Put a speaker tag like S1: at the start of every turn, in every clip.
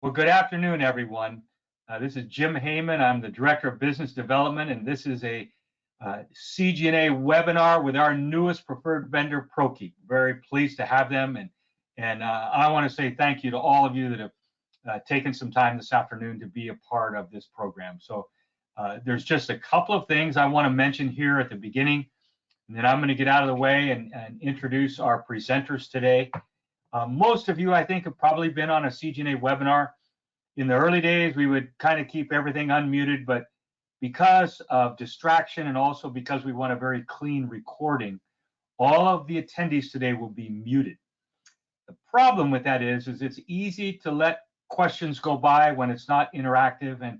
S1: Well, good afternoon, everyone. This is Jim Heyman. I'm the Director of Business Development, and this is a CGNA webinar with our newest preferred vendor, Prokeep. Very pleased to have them, and I want to say thank you to all of you that have taken some time this afternoon to be a part of this program. So there's just a couple of things I want to mention here at the beginning, and then I'm going to get out of the way and introduce our presenters today. Most of you, I think, have probably been on a CGNA webinar. In the early days, we would kind of keep everything unmuted, but because of distraction and also because we want a very clean recording, all of the attendees today will be muted. The problem with that is it's easy to let questions go by when it's not interactive,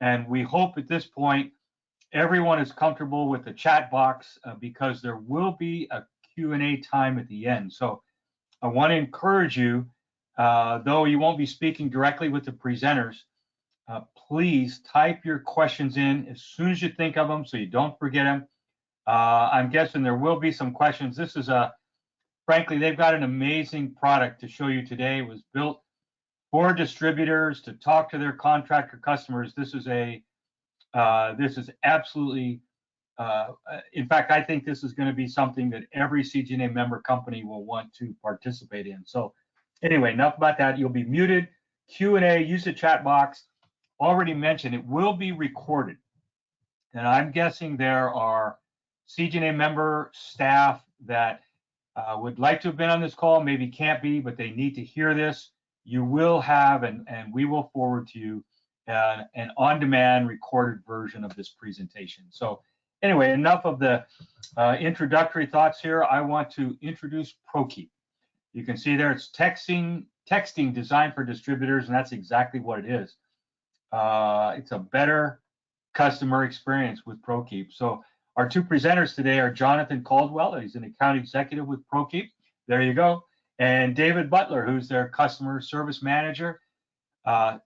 S1: and we hope at this point everyone is comfortable with the chat box because there will be a Q&A time at the end. So I want to encourage you, though you won't be speaking directly with the presenters, please type your questions in as soon as you think of them so you don't forget them. I'm guessing there will be some questions. This is frankly, they've got an amazing product to show you today. It was built for distributors to talk to their contractor customers. This is absolutely, in fact, I think this is going to be something that every CGNA member company will want to participate in. So anyway, enough about that. You'll be muted. Q&A, use the chat box. Already mentioned, it will be recorded. And I'm guessing there are CGNA member staff that would like to have been on this call, maybe can't be, but they need to hear this. You will have, and we will forward to you an on-demand recorded version of this presentation. So anyway, enough of the introductory thoughts here. I want to introduce Prokeep. You can see there it's texting designed for distributors, and that's exactly what it is. It's a better customer experience with Prokeep. So our two presenters today are Jonathan Caldwell, he's an account executive with Prokeep. There you go. And David Butler, who's their customer service manager.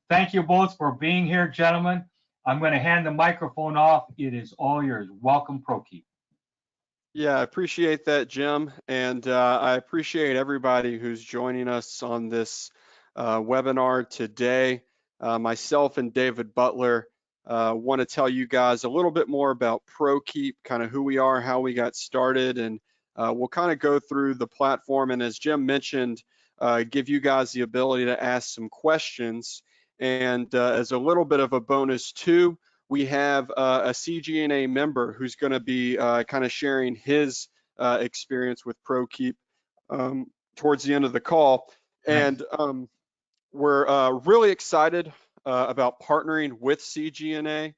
S1: Thank you both for being here, gentlemen. I'm going to hand the microphone off. It is all yours. Welcome, Prokeep.
S2: Yeah, I appreciate that, Jim, and I appreciate everybody who's joining us on this webinar today. Myself and David Butler want to tell you guys a little bit more about Prokeep, kind of who we are, how we got started, and we'll kind of go through the platform, and as Jim mentioned, give you guys the ability to ask some questions. And as a little bit of a bonus too, we have a CGNA member who's going to be kind of sharing his experience with Prokeep towards the end of the call. And we're really excited about partnering with CGNA.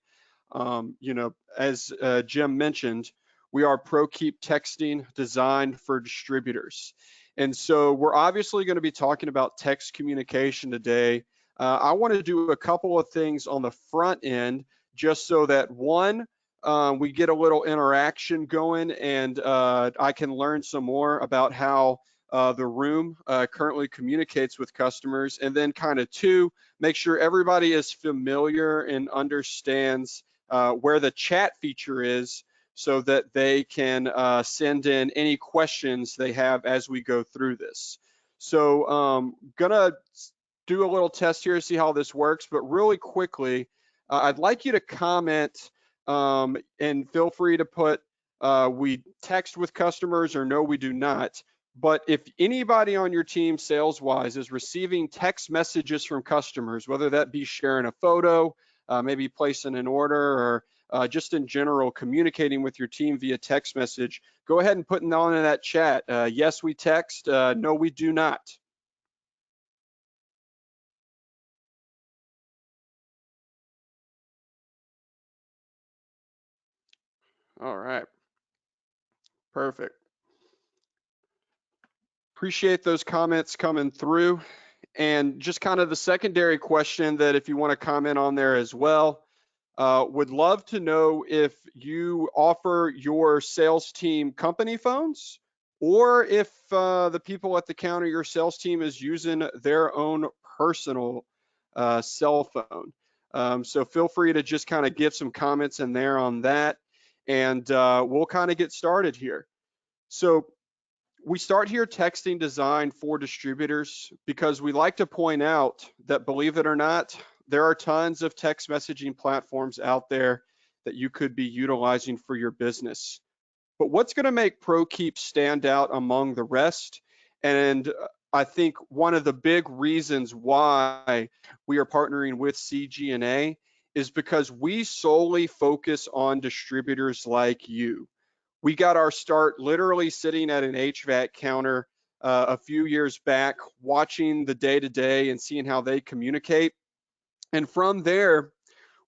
S2: You know, as Jim mentioned, we are Prokeep texting designed for distributors. And so we're obviously going to be talking about text communication today. I want to do a couple of things on the front end, just so that one, we get a little interaction going, and I can learn some more about how the room currently communicates with customers, and then kind of two, make sure everybody is familiar and understands where the chat feature is, so that they can send in any questions they have as we go through this. So gonna do a little test here to see how this works, but really quickly, I'd like you to comment and feel free to put we text with customers or no, we do not. But if anybody on your team sales-wise is receiving text messages from customers, whether that be sharing a photo, maybe placing an order, or just in general communicating with your team via text message, go ahead and put it on in that chat. Yes, we text. No, we do not. All right, perfect. Appreciate those comments coming through. And just kind of the secondary question that if you want to comment on there as well, would love to know if you offer your sales team company phones, or if the people at the counter, your sales team is using their own personal cell phone. So feel free to just kind of give some comments in there on that, and we'll kind of get started here. So We start here texting designed for distributors because we like to point out that, believe it or not, there are tons of text messaging platforms out there that you could be utilizing for your business. But what's going to make Prokeep stand out among the rest, and I think one of the big reasons why we are partnering with CGNA, is because we solely focus on distributors like you. We got our start literally sitting at an HVAC counter a few years back, watching the day-to-day and seeing how they communicate. And from there,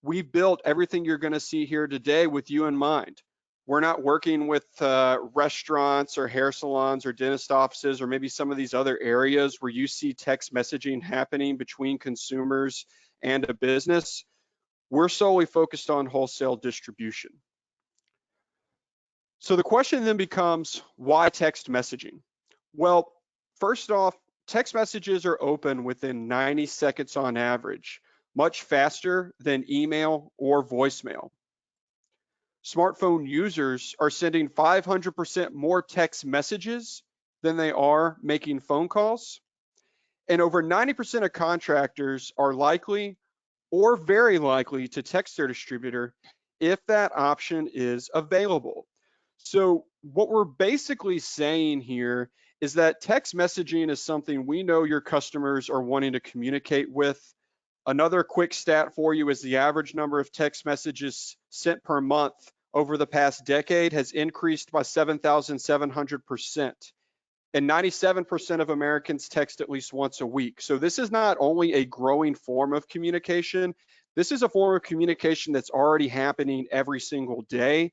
S2: we built everything you're going to see here today with you in mind. We're not working with restaurants or hair salons or dentist offices or maybe some of these other areas where you see text messaging happening between consumers and a business. We're solely focused on wholesale distribution. So the question then becomes, why text messaging? Well, first off, text messages are open within 90 seconds on average, much faster than email or voicemail. Smartphone users are sending 500% more text messages than they are making phone calls. And over 90% of contractors are likely or very likely to text their distributor if that option is available. So what we're basically saying here is that text messaging is something we know your customers are wanting to communicate with. Another quick stat for you is the average number of text messages sent per month over the past decade has increased by 7,700%. And 97% of Americans text at least once a week. So this is not only a growing form of communication, this is a form of communication that's already happening every single day.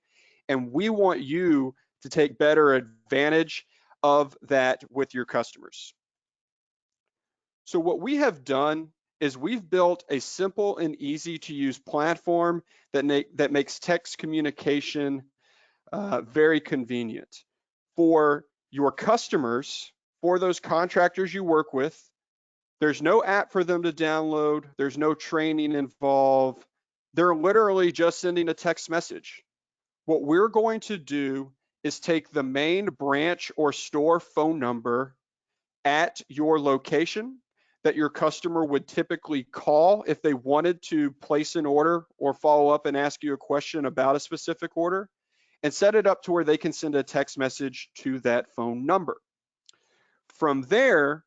S2: And we want you to take better advantage of that with your customers. So what we have done is we've built a simple and easy to use platform that makes text communication very convenient for your customers, for those contractors you work with. There's no app for them to download. There's no training involved. They're literally just sending a text message. What we're going to do is take the main branch or store phone number at your location that your customer would typically call if they wanted to place an order or follow up and ask you a question about a specific order, and set it up to where they can send a text message to that phone number. From there,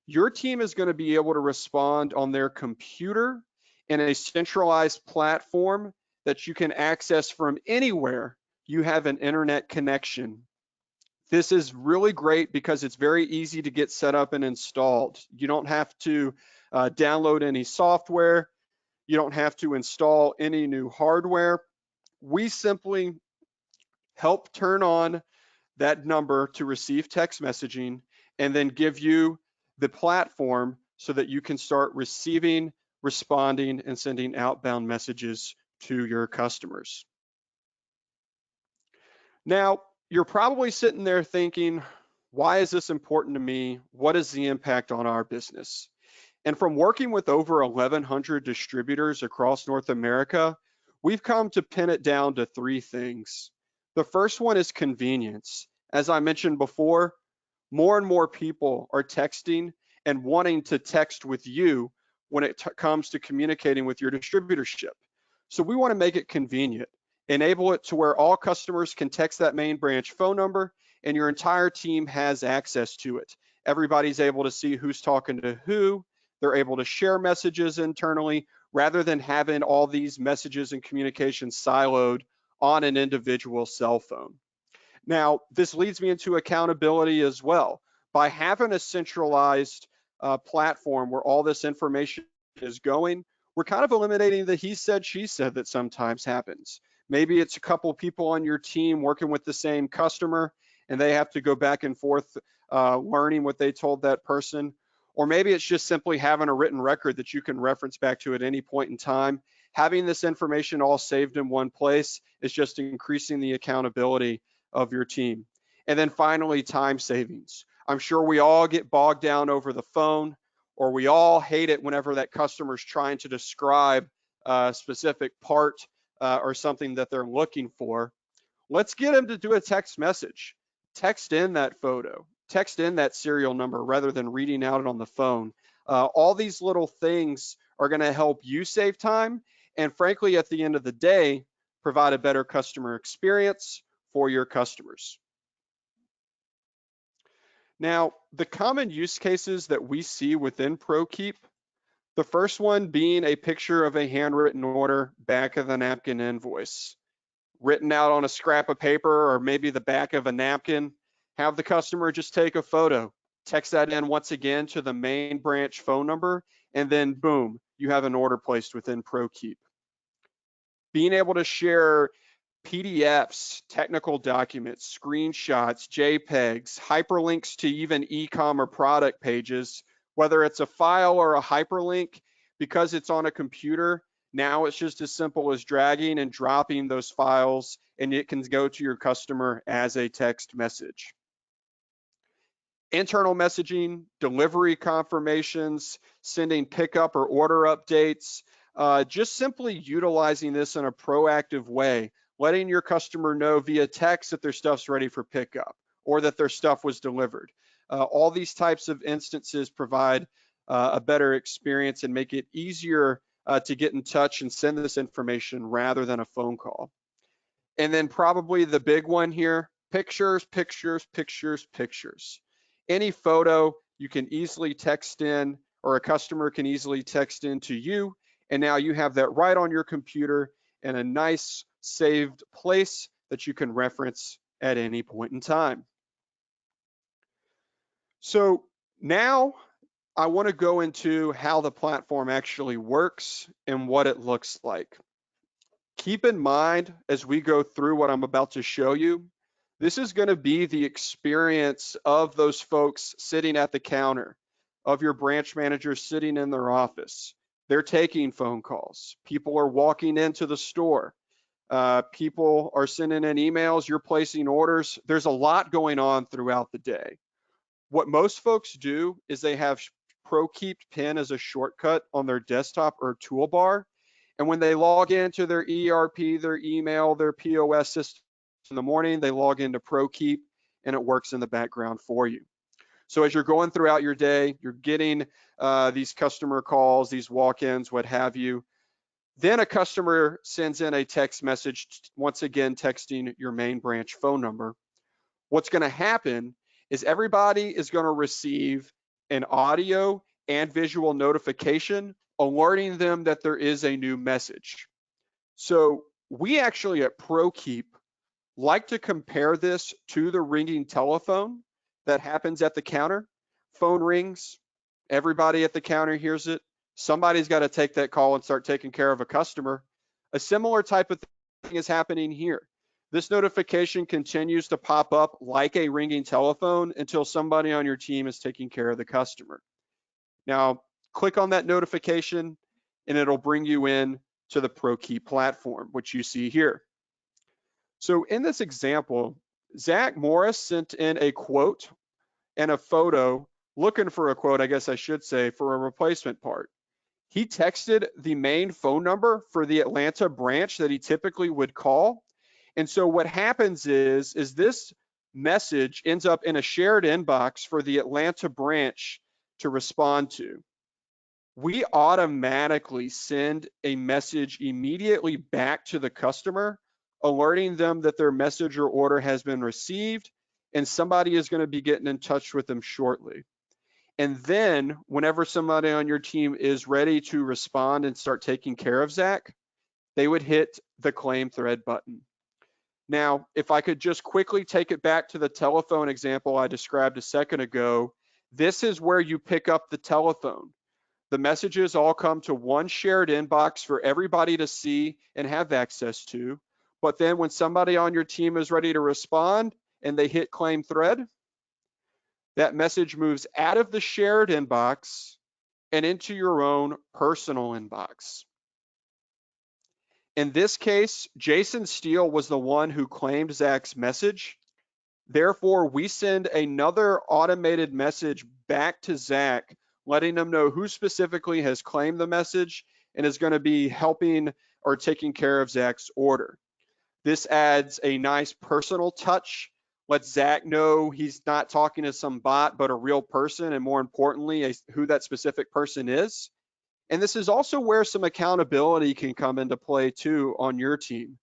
S2: your team is going to be able to respond on their computer in a centralized platform that you can access from anywhere you have an internet connection. This is really great because it's very easy to get set up and installed. You don't have to download any software. You don't have to install any new hardware. We simply help turn on that number to receive text messaging and then give you the platform so that you can start receiving, responding, and sending outbound messages to your customers. Now, you're probably sitting there thinking, why is this important to me? What is the impact on our business? And from working with over 1,100 distributors across North America, we've come to pin it down to three things. The first one is convenience. As I mentioned before, more and more people are texting and wanting to text with you when it comes to communicating with your distributorship. So we want to make it convenient, enable it to where all customers can text that main branch phone number and your entire team has access to it. Everybody's able to see who's talking to who. They're able to share messages internally rather than having all these messages and communications siloed on an individual cell phone. Now, this leads me into accountability as well. By having a centralized platform where all this information is going, we're kind of eliminating the he said, she said that sometimes happens. Maybe it's a couple of people on your team working with the same customer and they have to go back and forth learning what they told that person. Or maybe it's just simply having a written record that you can reference back to at any point in time. Having this information all saved in one place is just increasing the accountability of your team. And then finally, time savings. I'm sure we all get bogged down over the phone, or we all hate it whenever that customer's trying to describe a specific part or something that they're looking for. Let's get them to do a text message. Text in that photo, text in that serial number rather than reading out it on the phone. All these little things are going to help you save time, and frankly, at the end of the day, provide a better customer experience for your customers. Now, the common use cases that we see within Prokeep, the first one being a picture of a handwritten order, back of the napkin invoice, written out on a scrap of paper or maybe the back of a napkin. Have the customer just take a photo, text that in once again to the main branch phone number, and then boom, you have an order placed within Prokeep. Being able to share PDFs, technical documents, screenshots, JPEGs, hyperlinks to even e-com or product pages, whether it's a file or a hyperlink, because it's on a computer, now it's just as simple as dragging and dropping those files, and it can go to your customer as a text message. Internal messaging, delivery confirmations, sending pickup or order updates, just simply utilizing this in a proactive way, letting your customer know via text that their stuff's ready for pickup or that their stuff was delivered. All these types of instances provide a better experience and make it easier to get in touch and send this information rather than a phone call. And then probably the big one here, pictures, pictures, pictures, pictures. Any photo you can easily text in, or a customer can easily text in to you, and now you have that right on your computer in a nice saved place that you can reference at any point in time. So now I want to go into how the platform actually works and what it looks like. Keep in mind as we go through what I'm about to show you, this is going to be the experience of those folks sitting at the counter, of your branch managers sitting in their office. They're taking phone calls. People are walking into the store. People are sending in emails. You're placing orders. There's a lot going on throughout the day. What most folks do is they have Prokeep Pin as a shortcut on their desktop or toolbar. And when they log into their ERP, their email, their POS system in the morning, they log into Prokeep and it works in the background for you. So as you're going throughout your day, you're getting these customer calls, these walk-ins, what have you. Then a customer sends in a text message, once again, texting your main branch phone number. What's going to happen is everybody is going to receive an audio and visual notification alerting them that there is a new message. So we actually at Prokeep like to compare this to the ringing telephone that happens at the counter. Phone rings, everybody at the counter hears it. Somebody's got to take that call and start taking care of a customer. A similar type of thing is happening here. This notification continues to pop up like a ringing telephone until somebody on your team is taking care of the customer. Now, click on that notification and it'll bring you in to the Prokeep platform, which you see here. So in this example, Zach Morris sent in a quote and a photo, looking for a quote, I guess I should say, for a replacement part. He texted the main phone number for the Atlanta branch that he typically would call. And so what happens is this message ends up in a shared inbox for the Atlanta branch to respond to. We automatically send a message immediately back to the customer, alerting them that their message or order has been received and somebody is going to be getting in touch with them shortly. And then whenever somebody on your team is ready to respond and start taking care of Zach, they would hit the claim thread button. Now, if I could just quickly take it back to the telephone example I described a second ago, this is where you pick up the telephone. The messages all come to one shared inbox for everybody to see and have access to. But then when somebody on your team is ready to respond and they hit claim thread, that message moves out of the shared inbox and into your own personal inbox. In this case, Jason Steele was the one who claimed Zach's message. Therefore, we send another automated message back to Zach, letting them know who specifically has claimed the message and is going to be helping or taking care of Zach's order. This adds a nice personal touch Let Zach know he's not talking to some bot, but a real person, and more importantly, who that specific person is. And this is also where some accountability can come into play too on your team.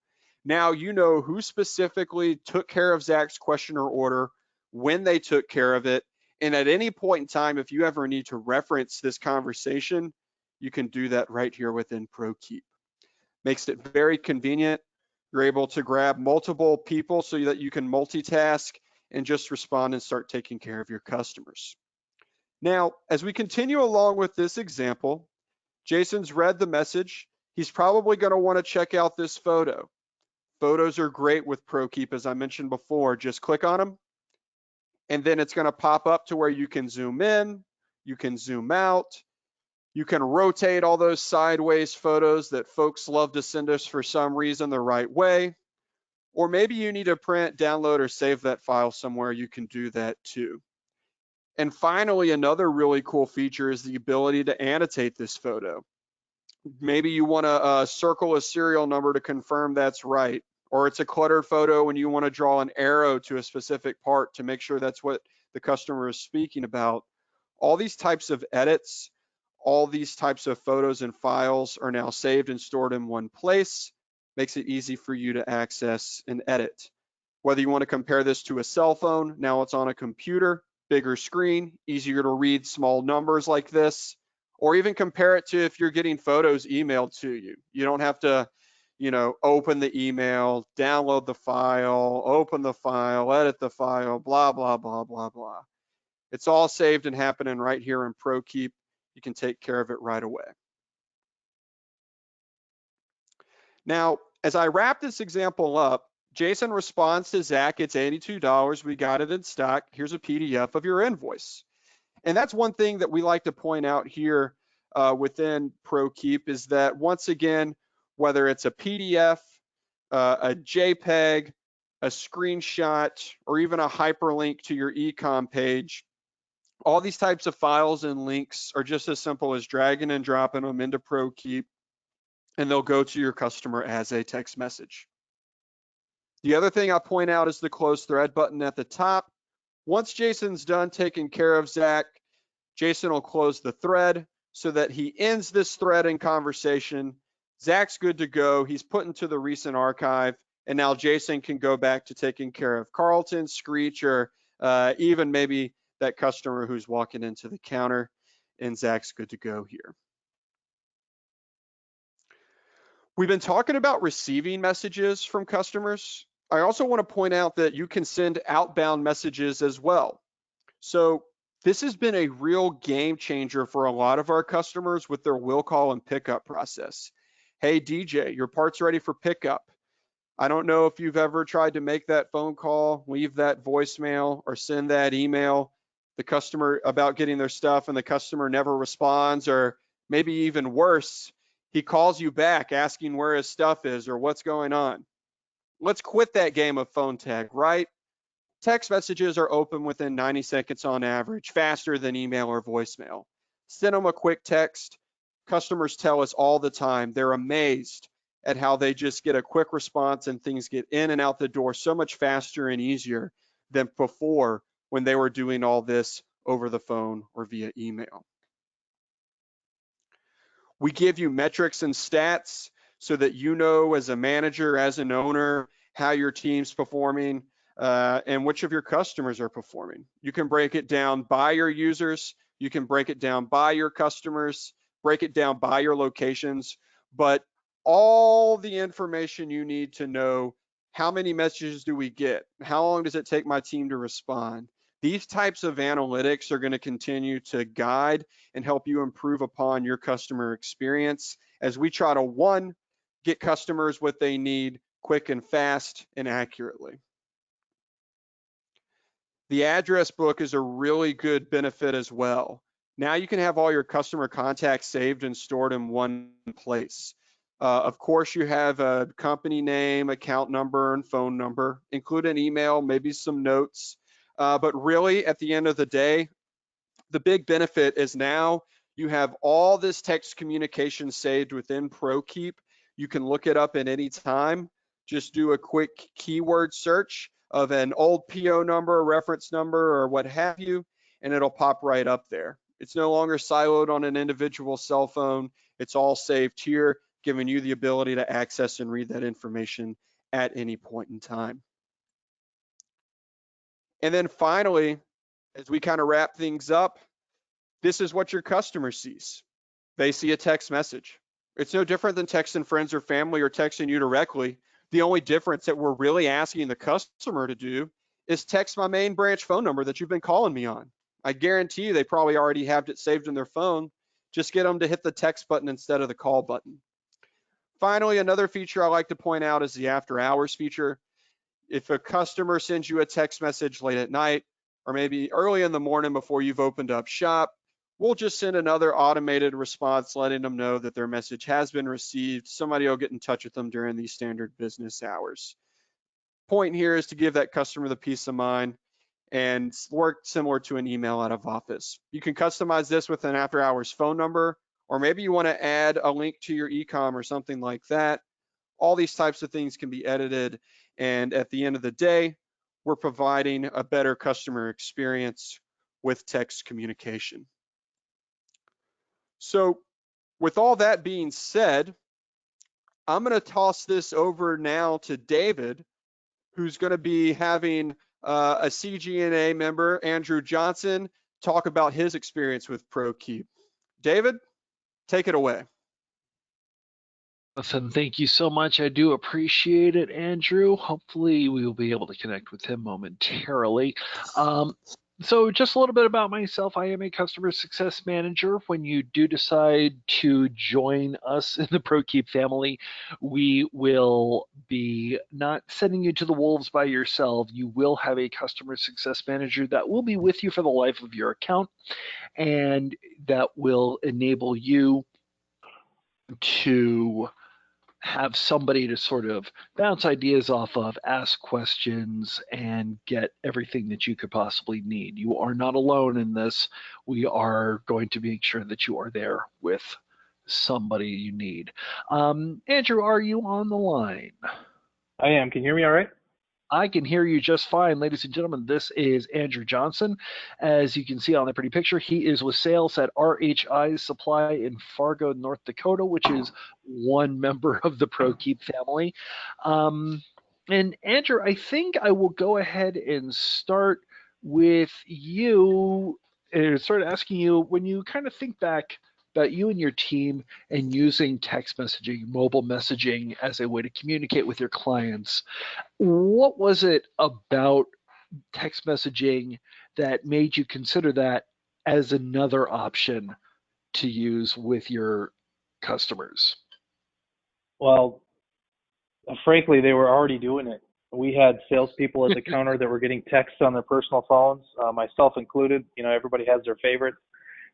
S2: Now you know who specifically took care of Zach's question or order, when they took care of it, and at any point in time, if you ever need to reference this conversation, you can do that right here within Prokeep. Makes it very convenient. You're able to grab multiple people so that you can multitask and just respond and start taking care of your customers. Now, as we continue along with this example, Jason's read the message. He's probably going to want to check out this photo. Photos are great with Prokeep, as I mentioned before. Just click on them, and then it's going to pop up to where you can zoom in, you can zoom out, you can rotate all those sideways photos that folks love to send us for some reason the right way. Or maybe you need to print, download, or save that file somewhere. You can do that too. And finally, another really cool feature is the ability to annotate this photo. Maybe you want to circle a serial number to confirm that's right, or it's a cluttered photo and you want to draw an arrow to a specific part to make sure that's what the customer is speaking about. All these types of edits, all these types of photos and files are now saved and stored in one place. Makes it easy for you to access and edit. Whether you want to compare this to a cell phone, now it's on a computer, bigger screen, easier to read small numbers like this, or even compare it to if you're getting photos emailed to you. You don't have to, open the email, download the file, open the file, edit the file, blah, blah, blah, blah, blah. It's all saved and happening right here in Prokeep. You can take care of it right away. Now, as I wrap this example up, Jason responds to Zach, it's $82, we got it in stock, here's a PDF of your invoice. And that's one thing that we like to point out here within Prokeep is that, once again, whether it's a PDF, a JPEG, a screenshot, or even a hyperlink to your e-com page, all these types of files and links are just as simple as dragging and dropping them into Prokeep, and they'll go to your customer as a text message. The other thing I'll point out is the close thread button at the top. Once Jason's done taking care of Zach, Jason will close the thread so that he ends this thread in conversation. Zach's good to go. He's put into the recent archive, and now Jason can go back to taking care of Carlton, Screech, or even maybe that customer who's walking into the counter, and Zach's good to go here. We've been talking about receiving messages from customers. I also want to point out that you can send outbound messages as well. So this has been a real game changer for a lot of our customers with their will call and pickup process. Hey, DJ, your part's ready for pickup. I don't know if you've ever tried to make that phone call, leave that voicemail, or send that email, the customer about getting their stuff, and the customer never responds, or maybe even worse, he calls you back asking where his stuff is or what's going on. Let's quit that game of phone tag, right? Text messages are open within 90 seconds on average, faster than email or voicemail. Send them a quick text. Customers tell us all the time they're amazed at how they just get a quick response and things get in and out the door so much faster and easier than before when they were doing all this over the phone or via email. We give you metrics and stats so that you know, as a manager, as an owner, how your team's performing and which of your customers are performing. You can break it down by your users, you can break it down by your customers, break it down by your locations, but all the information you need to know, how many messages do we get? How long does it take my team to respond? These types of analytics are going to continue to guide and help you improve upon your customer experience as we try to, one, get customers what they need quick and fast and accurately. The address book is a really good benefit as well. Now you can have all your customer contacts saved and stored in one place. Of course, you have a company name, account number, and phone number. Include an email, maybe some notes. But really, at the end of the day, the big benefit is now you have all this text communication saved within Prokeep. You can look it up at any time. Just do a quick keyword search of an old PO number, reference number, or what have you, and it'll pop right up there. It's no longer siloed on an individual cell phone. It's all saved here, giving you the ability to access and read that information at any point in time. And then finally, as we kind of wrap things up, this is what your customer sees. They see a text message. It's no different than texting friends or family or texting you directly. The only difference that we're really asking the customer to do is text my main branch phone number that you've been calling me on. I guarantee you they probably already have it saved in their phone. Just get them to hit the text button instead of the call button. Finally, another feature I like to point out is the after hours feature. If a customer sends you a text message late at night or maybe early in the morning before you've opened up shop, we'll just send another automated response letting them know that their message has been received. Somebody will get in touch with them during these standard business hours. Point here is to give that customer the peace of mind and work similar to an email out of office. You can customize this with an after hours phone number, or maybe you want to add a link to your e-com or something like that. All these types of things can be edited, and at the end of the day, we're providing a better customer experience with text communication. So with all that being said, I'm going to toss this over now to David, who's going to be having a CGNA member, Andrew Johnson, talk about his experience with Prokeep. David, take it away.
S3: Listen, thank you so much. I do appreciate it, Andrew. Hopefully we will be able to connect with him momentarily. So just a little bit about myself. I am a customer success manager. When you do decide to join us in the Prokeep family, we will be not sending you to the wolves by yourself. You will have a customer success manager that will be with you for the life of your account, and that will enable you to have somebody to sort of bounce ideas off of, ask questions, and get everything that you could possibly need. You are not alone in this. We are going to make sure that you are there with somebody you need. Andrew, are you on the line?
S4: I am. Can you hear me all right?
S3: I can hear you just fine, ladies and gentlemen. This is Andrew Johnson. As you can see on the pretty picture, he is with sales at RHI Supply in Fargo, North Dakota, which is one member of the Prokeep family. And Andrew, I think I will go ahead and start with you and start asking you, when you kind of think back about you and your team and using text messaging, mobile messaging as a way to communicate with your clients, what was it about text messaging that made you consider that as another option to use with your customers?
S4: Well, frankly, they were already doing it. We had salespeople at the counter that were getting texts on their personal phones, myself included. You know, everybody has their favorites.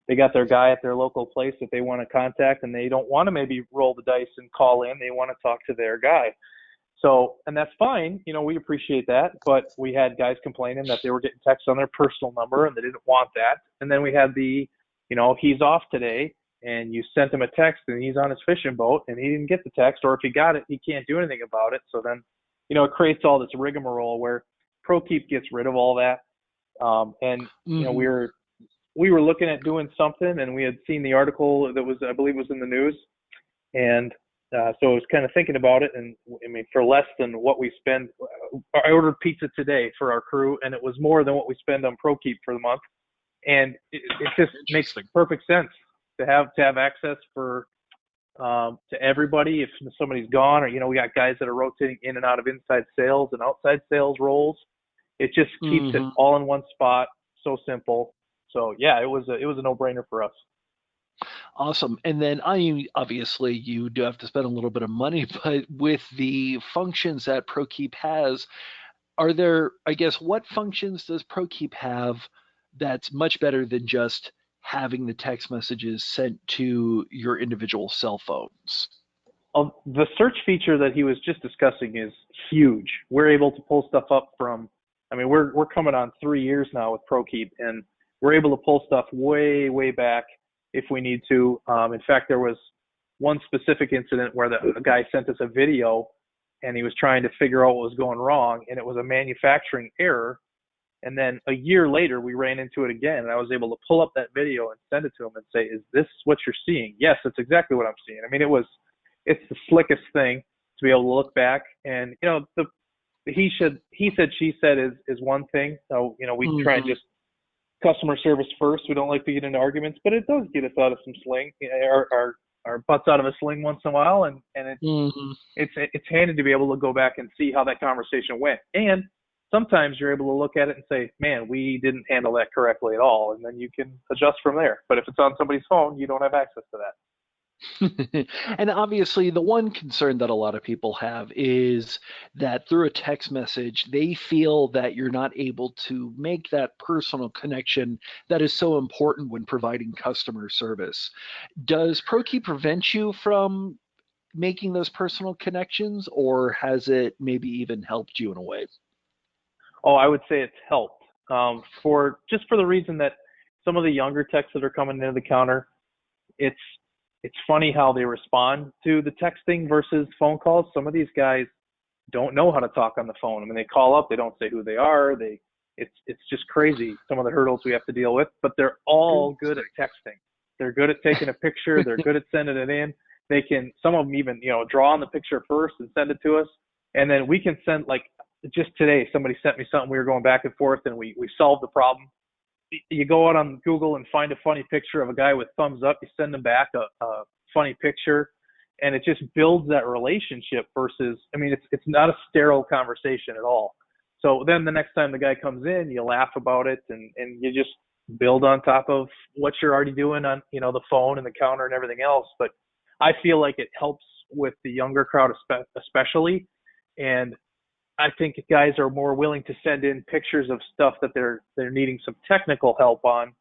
S4: They got their guy at their local place that they want to contact, and they don't want to maybe roll the dice and call in. They want to talk to their guy. So, and that's fine. You know, we appreciate that. But we had guys complaining that they were getting texts on their personal number and they didn't want that. And then we had the, you know, he's off today, and you sent him a text and he's on his fishing boat and he didn't get the text, or if he got it, he can't do anything about it. So then, you know, it creates all this rigmarole where Prokeep gets rid of all that. You know, we were looking at doing something, and we had seen the article that was, I believe, was in the news, and so I was kind of thinking about it. And I mean, for less than what we spend, I ordered pizza today for our crew, and it was more than what we spend on Prokeep for the month. And it just makes perfect sense to have access for to everybody. If somebody's gone, or you know, we got guys that are rotating in and out of inside sales and outside sales roles. It just keeps it all in one spot. So simple. So yeah, it was a no-brainer for us.
S3: Awesome. And then obviously you do have to spend a little bit of money, but with the functions that Prokeep has, are there, I guess, what functions does Prokeep have that's much better than just having the text messages sent to your individual cell phones?
S4: The search feature that he was just discussing is huge. We're able to pull stuff up from, I mean, we're coming on 3 years now with Prokeep, and we're able to pull stuff way, way back if we need to. In fact, there was one specific incident where a guy sent us a video and he was trying to figure out what was going wrong, and it was a manufacturing error. And then a year later, we ran into it again, and I was able to pull up that video and send it to him and say, "Is this what you're seeing?" "Yes, that's exactly what I'm seeing." I mean, it's the slickest thing to be able to look back, and the he said, she said is one thing. So we try and just customer service first. We don't like to get into arguments, but it does get us out of some sling, our butts out of a sling once in a while, and it's handy to be able to go back and see how that conversation went. And sometimes you're able to look at it and say, "Man, we didn't handle that correctly at all," and then you can adjust from there. But if it's on somebody's phone, you don't have access to that.
S3: And obviously, the one concern that a lot of people have is that through a text message, they feel that you're not able to make that personal connection that is so important when providing customer service. Does Prokeep prevent you from making those personal connections, or has it maybe even helped you in a way?
S4: Oh, I would say it's helped. For the reason that some of the younger techs that are coming into the counter, it's funny how they respond to the texting versus phone calls. Some of these guys don't know how to talk on the phone. I mean, they call up, they don't say who they are. It's just crazy, some of the hurdles we have to deal with, but they're all good at texting. They're good at taking a picture. They're good at sending it in. Some of them even, draw on the picture first and send it to us. And then we can send, like just today, somebody sent me something, we were going back and forth and we solved the problem. You go out on Google and find a funny picture of a guy with thumbs up, you send them back a funny picture, and it just builds that relationship versus, I mean, it's not a sterile conversation at all. So then the next time the guy comes in, you laugh about it and you just build on top of what you're already doing on, the phone and the counter and everything else. But I feel like it helps with the younger crowd especially, and I think guys are more willing to send in pictures of stuff that they're needing some technical help on.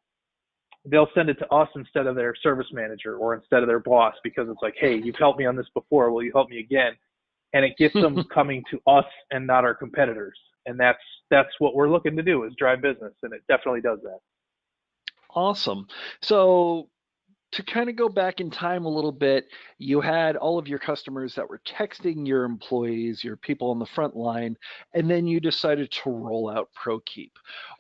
S4: They'll send it to us instead of their service manager or instead of their boss, because it's like, "Hey, you've helped me on this before. Will you help me again?" And it gets them coming to us and not our competitors. And that's what we're looking to do, is drive business, and it definitely does that.
S3: Awesome. So to kind of go back in time a little bit, you had all of your customers that were texting your employees, your people on the front line, and then you decided to roll out Prokeep.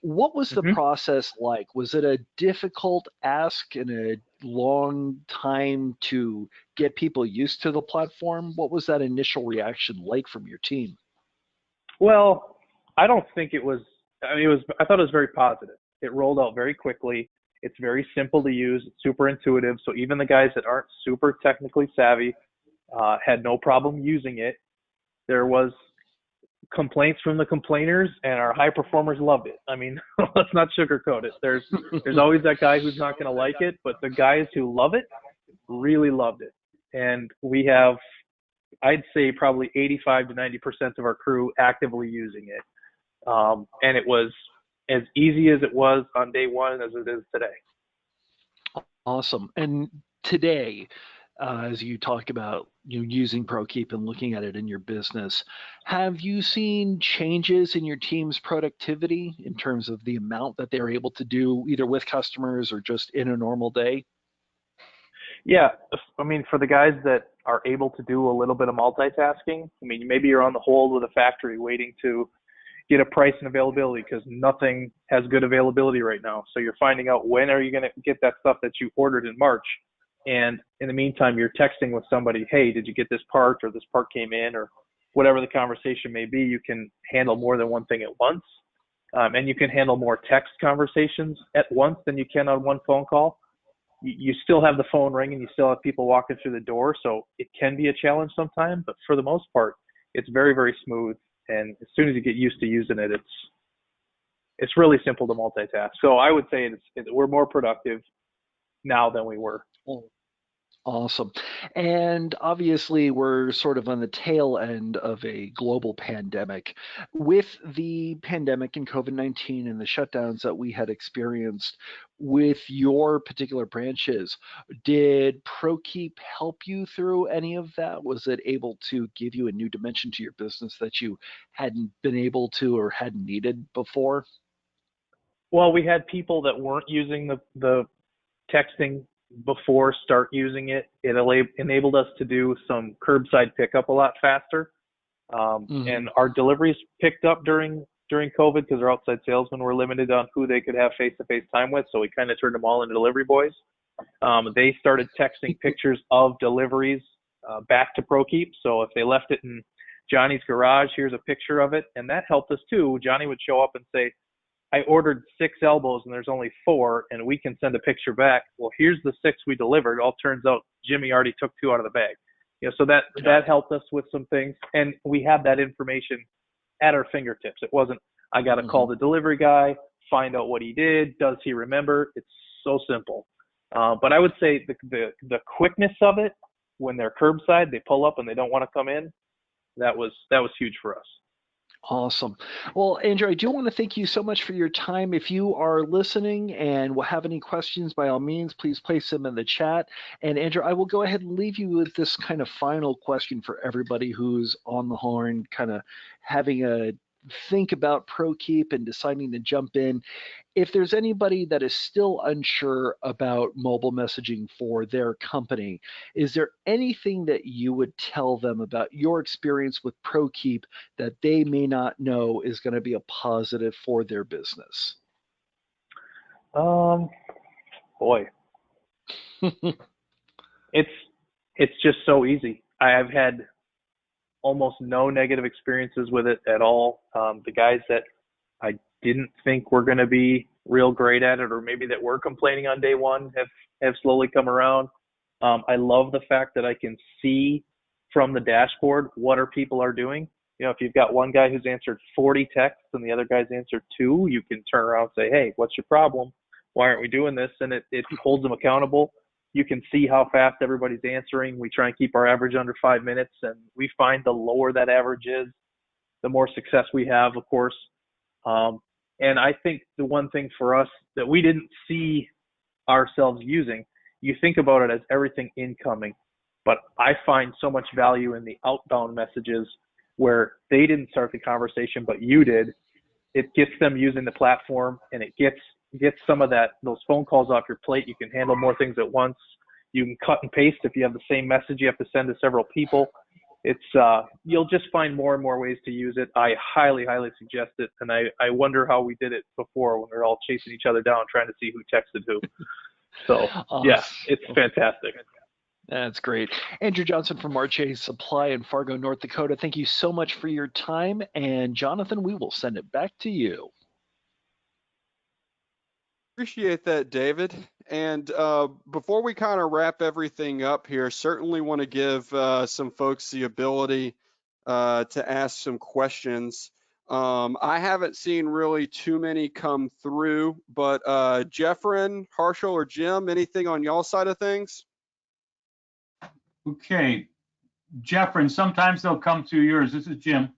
S3: What was the process like? Was it a difficult ask and a long time to get people used to the platform? What was that initial reaction like from your team?
S4: Well, I don't think it was. I mean, I thought it was very positive. It rolled out very quickly. It's very simple to use. It's super intuitive. So even the guys that aren't super technically savvy had no problem using it. There was complaints from the complainers, and our high performers loved it. I mean, let's not sugarcoat it. There's always that guy who's not going to like it, but the guys who love it really loved it. And we have, I'd say, probably 85 to 90% of our crew actively using it. And it was as easy as it was on day one as it is today.
S3: Awesome. And today, as you talk about using Prokeep and looking at it in your business, have you seen changes in your team's productivity in terms of the amount that they're able to do either with customers or just in a normal day?
S4: Yeah, I mean, for the guys that are able to do a little bit of multitasking, I mean, maybe you're on the hold with a factory waiting to get a price and availability because nothing has good availability right now. So you're finding out when are you going to get that stuff that you ordered in March. And in the meantime, you're texting with somebody, "Hey, did you get this part?" or "This part came in," or whatever the conversation may be. You can handle more than one thing at once. And you can handle more text conversations at once than you can on one phone call. You still have the phone ringing. You still have people walking through the door. So it can be a challenge sometimes, but for the most part, it's very, very smooth. And as soon as you get used to using it, it's really simple to multitask. So I would say we're more productive now than we were.
S3: Awesome. And obviously, we're sort of on the tail end of a global pandemic. With the pandemic and COVID-19 and the shutdowns that we had experienced with your particular branches, did Prokeep help you through any of that? Was it able to give you a new dimension to your business that you hadn't been able to or hadn't needed before?
S4: Well, we had people that weren't using the texting before start using it. It enabled us to do some curbside pickup a lot faster. And our deliveries picked up during COVID because our outside salesmen were limited on who they could have face-to-face time with. So we kind of turned them all into delivery boys. They started texting pictures of deliveries back to Prokeep. So if they left it in Johnny's garage, here's a picture of it. And that helped us too. Johnny would show up and say, I ordered 6 elbows and there's only 4, and we can send a picture back. Well, here's the 6 we delivered. All turns out Jimmy already took 2 out of the bag. So that helped us with some things. And we had that information at our fingertips. It wasn't, I got to call the delivery guy, find out what he did. Does he remember? It's so simple. But I would say the quickness of it, when they're curbside, they pull up and they don't want to come in. That was huge for us.
S3: Awesome. Well, Andrew, I do want to thank you so much for your time. If you are listening and will have any questions, by all means, please place them in the chat. And Andrew, I will go ahead and leave you with this kind of final question for everybody who's on the horn, kind of having a think about Prokeep and deciding to jump in. If there's anybody that is still unsure about mobile messaging for their company, is there anything that you would tell them about your experience with Prokeep that they may not know is going to be a positive for their business?
S4: Boy, it's just so easy. I've had almost no negative experiences with it at all. The guys that I didn't think were going to be real great at it, or maybe that were complaining on day one, have slowly come around. I love the fact that I can see from the dashboard what people are doing. If you've got one guy who's answered 40 texts and the other guy's answered 2, you can turn around and say, hey, what's your problem? Why aren't we doing this? And it holds them accountable. You can see how fast everybody's answering. We try and keep our average under 5 minutes, and we find the lower that average is, the more success we have, of course. And I think the one thing for us that we didn't see ourselves using, you think about it as everything incoming, but I find so much value in the outbound messages where they didn't start the conversation, but you did. It gets them using the platform, and it gets some of those phone calls off your plate. You can handle more things at once. You can cut and paste if you have the same message you have to send to several people. It's you'll just find more and more ways to use it. I highly suggest it, and I wonder how we did it before when we were all chasing each other down trying to see who texted who. So yeah, it's fantastic.
S3: That's great. Andrew Johnson from RJ Supply in Fargo, North Dakota, thank you so much for your time. And Jonathan, we will send it back to you.
S2: Appreciate that, David. And before we kind of wrap everything up here, certainly want to give some folks the ability to ask some questions. I haven't seen really too many come through, but Jeffrin, Harshal, or Jim, anything on y'all side of things?
S1: Okay, Jeffrin, sometimes they'll come to yours. This is Jim.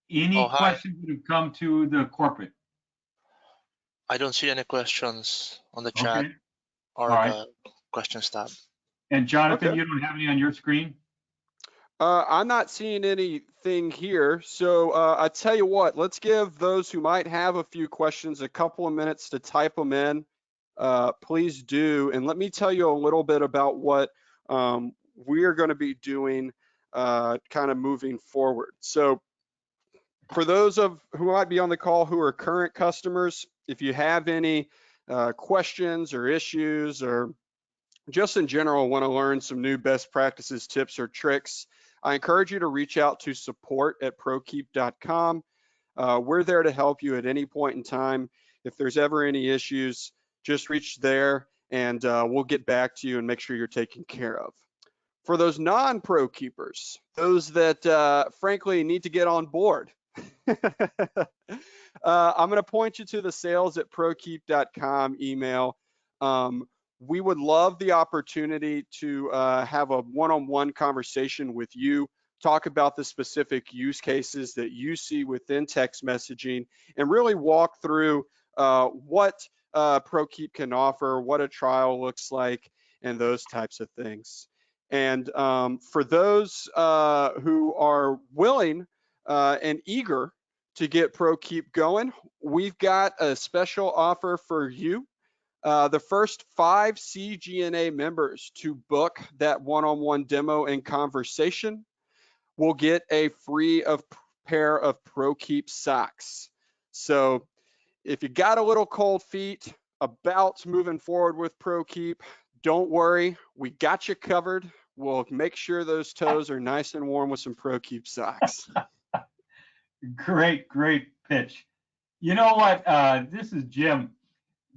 S1: Any questions that have come to the corporate?
S5: I don't see any questions on the chat or the questions tab.
S1: And Jonathan, you don't have any on your screen?
S2: I'm not seeing anything here. So I tell you what, let's give those who might have a few questions a couple of minutes to type them in. Please do. And let me tell you a little bit about what we're going to be doing kind of moving forward. So for those who might be on the call who are current customers, if you have any questions or issues, or just in general want to learn some new best practices, tips, or tricks, I encourage you to reach out to support@prokeep.com. We're there to help you at any point in time. If there's ever any issues, just reach there and we'll get back to you and make sure you're taken care of. For those non-Prokeepers, those that frankly need to get on board, I'm going to point you to the sales@prokeep.com email. We would love the opportunity to have a one-on-one conversation with you, talk about the specific use cases that you see within text messaging, and really walk through what Prokeep can offer, what a trial looks like, and those types of things. And for those who are willing and eager to get Prokeep going, we've got a special offer for you. The first 5 CGNA members to book that one-on-one demo and conversation will get a free pair of Prokeep socks. So if you got a little cold feet about moving forward with Prokeep, don't worry, we got you covered. We'll make sure those toes are nice and warm with some Prokeep socks.
S1: Great pitch. You know what? This is Jim,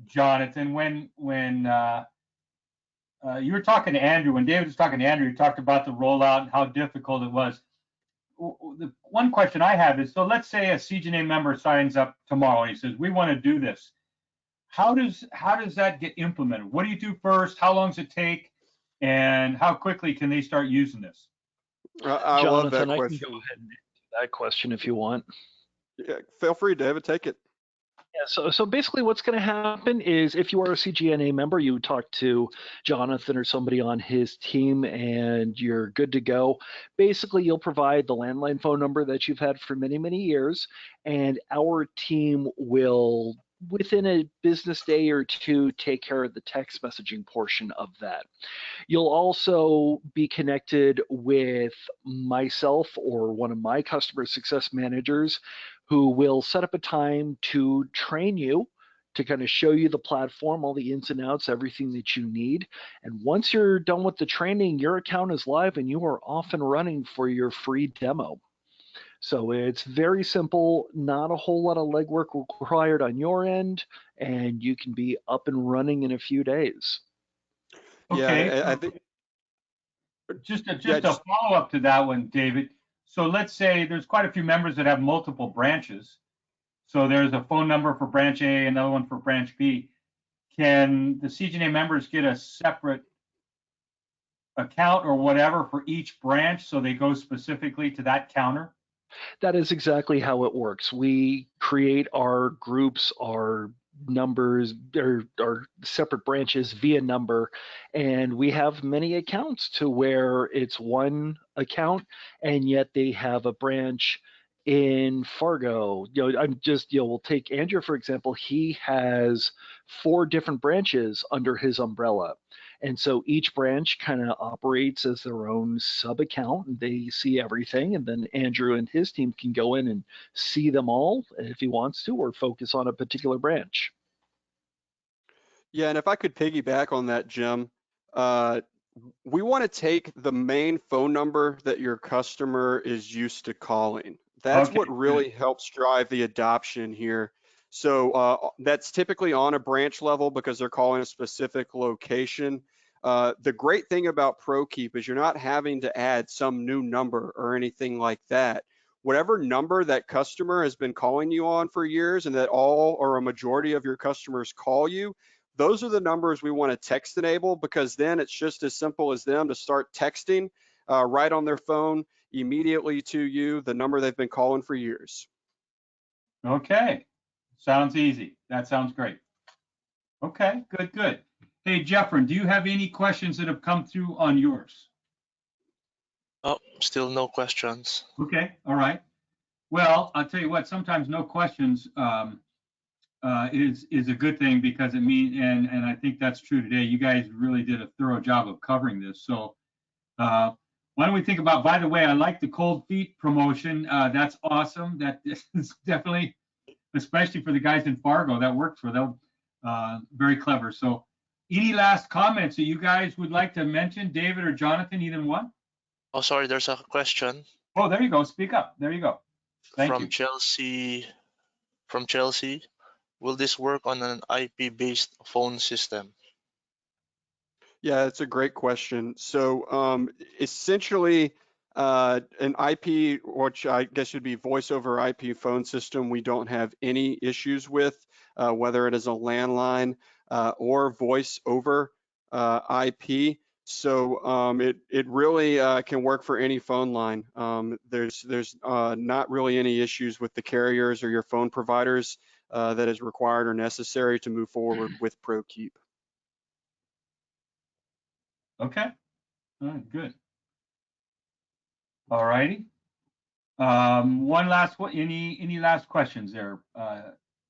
S1: Jonathan. When you were talking to Andrew, when David was talking to Andrew, you talked about the rollout and how difficult it was. The one question I have is, so let's say a CGNA member signs up tomorrow and he says, we want to do this. How does that get implemented? What do you do first? How long does it take? And how quickly can they start using this?
S2: I
S3: Jonathan,
S2: love that
S3: I
S2: question.
S3: can go ahead and answer that question if you want.
S2: Yeah, feel free, David, take it.
S3: Yeah, so basically what's going to happen is if you are a CGNA member, you talk to Jonathan or somebody on his team and you're good to go. Basically, you'll provide the landline phone number that you've had for many, many years, and our team will, within a business day or two, take care of the text messaging portion of that. You'll also be connected with myself or one of my customer success managers who will set up a time to train you, to kind of show you the platform, all the ins and outs, everything that you need. And once you're done with the training, your account is live and you are off and running for your free demo. So it's very simple, not a whole lot of legwork required on your end, and you can be up and running in a few days.
S1: Okay.
S2: Yeah, I think
S1: just a follow up to that one, David. So let's say there's quite a few members that have multiple branches. So there's a phone number for branch A, another one for branch B. Can the CGNA members get a separate account or whatever for each branch so they go specifically to that counter?
S3: That is exactly how it works. We create our groups, our numbers, our separate branches via number, and we have many accounts to where it's one account and yet they have a branch in Fargo. We'll take Andrew, for example. He has 4 different branches under his umbrella. And so each branch kind of operates as their own sub account and they see everything. And then Andrew and his team can go in and see them all if he wants to, or focus on a particular branch.
S2: Yeah, and if I could piggyback on that, Jim, we want to take the main phone number that your customer is used to calling. That's
S1: Okay,
S2: what really helps drive the adoption here. So that's typically on a branch level because they're calling a specific location. The great thing about Prokeep is you're not having to add some new number or anything like that. Whatever number that customer has been calling you on for years and that all or a majority of your customers call you, those are the numbers we want to text enable, because then it's just as simple as them to start texting right on their phone immediately to you, the number they've been calling for years.
S1: Okay, sounds easy. That sounds great. Okay, good. Hey, Jeffrey, do you have any questions that have come through on yours?
S5: Oh, still no questions.
S1: Okay, all right. Well, I'll tell you what, sometimes no questions is a good thing, because it means, and I think that's true today, you guys really did a thorough job of covering this. So why don't we think about, by the way, I like the cold feet promotion. That's awesome. That is definitely, especially for the guys in Fargo, that worked for them. Very clever. So any last comments that you guys would like to mention, David or Jonathan, either one?
S5: Oh, sorry, there's a question.
S1: Oh, there you go. Speak up. There you go. Thank you.
S5: Chelsea. From Chelsea, will this work on an IP-based phone system?
S2: Yeah, that's a great question. So essentially, an IP, which I guess should be voice over IP phone system, we don't have any issues with, whether it is a landline or voice over IP. So it really can work for any phone line. There's not really any issues with the carriers or your phone providers that is required or necessary to move forward with Prokeep.
S1: Okay. All right, good. All righty. One last one. Any last questions there,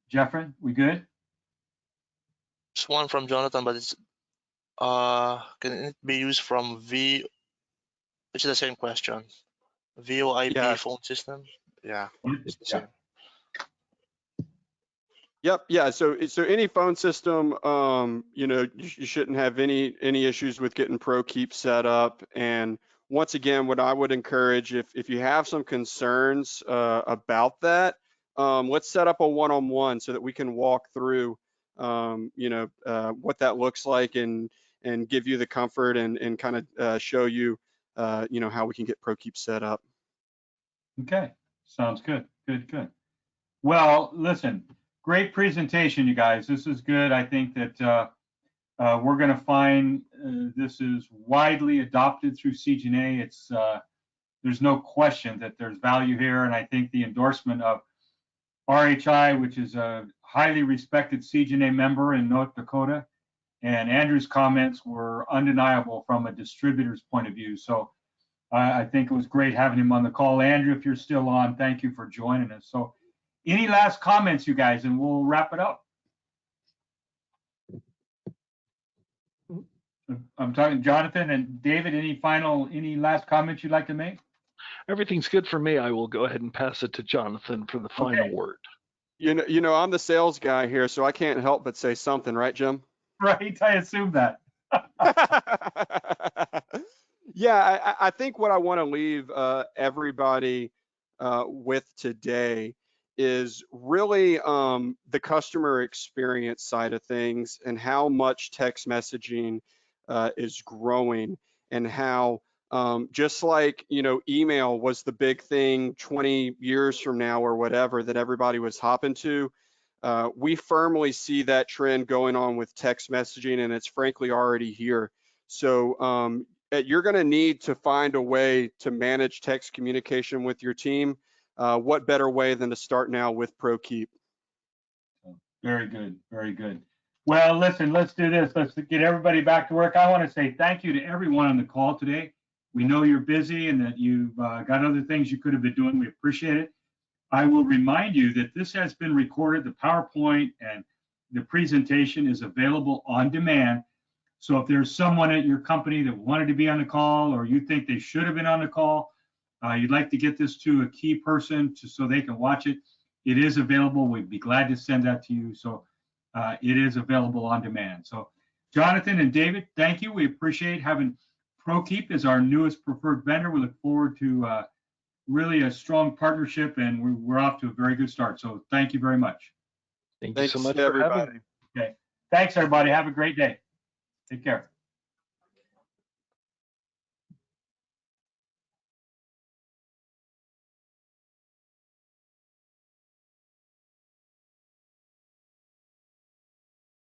S1: Jeffrey? We good?
S5: It's one from Jonathan, but it's can it be used from V? It's the same question. VoIP
S2: Yeah.
S5: phone system. Yeah, it's the
S1: Yeah.
S5: same.
S2: Yep. Yeah. So any phone system, you know, you shouldn't have any issues with getting Prokeep set up. And once again, what I would encourage, if you have some concerns about that, let's set up a one-on-one so that we can walk through, you know, what that looks like and give you the comfort and kind of show you, you know, how we can get Prokeep set up.
S1: Okay. Sounds good. Good. Well, listen, great presentation, you guys. This is good. I think that we're going to find this is widely adopted through CGNA. It's there's no question that there's value here, and I think the endorsement of RHI, which is a highly respected CGNA member in North Dakota, and Andrew's comments were undeniable from a distributor's point of view. So I think it was great having him on the call. Andrew, if you're still on, thank you for joining us. So any last comments, you guys, and we'll wrap it up. I'm talking Jonathan and David, any last comments you'd like to make?
S3: Everything's good for me. I will go ahead and pass it to Jonathan for the final word.
S2: You know, I'm the sales guy here, so I can't help but say something, right, Jim?
S1: Right, I assume that.
S2: Yeah, I think what I want to leave everybody with today is really the customer experience side of things and how much text messaging is growing, and how just like, you know, email was the big thing 20 years from now or whatever that everybody was hopping to. We firmly see that trend going on with text messaging, and it's frankly already here. So you're going to need to find a way to manage text communication with your team. What better way than to start now with Prokeep?
S1: Very good. Well, listen, let's do this. Let's get everybody back to work. I want to say thank you to everyone on the call today. We know you're busy and that you've got other things you could have been doing. We appreciate it. I will remind you that this has been recorded. The PowerPoint and the presentation is available on demand. So if there's someone at your company that wanted to be on the call, or you think they should have been on the call, you'd like to get this to a key person so they can watch it, it is available. We'd be glad to send that to you. So it is available on demand. So Jonathan and David, thank you. We appreciate having Prokeep as our newest preferred vendor. We look forward to really a strong partnership, and we're off to a very good start. So thank you very much.
S3: Thanks so much for
S2: everybody.
S3: having me.
S1: Okay. Thanks, everybody. Have a great day. Take care.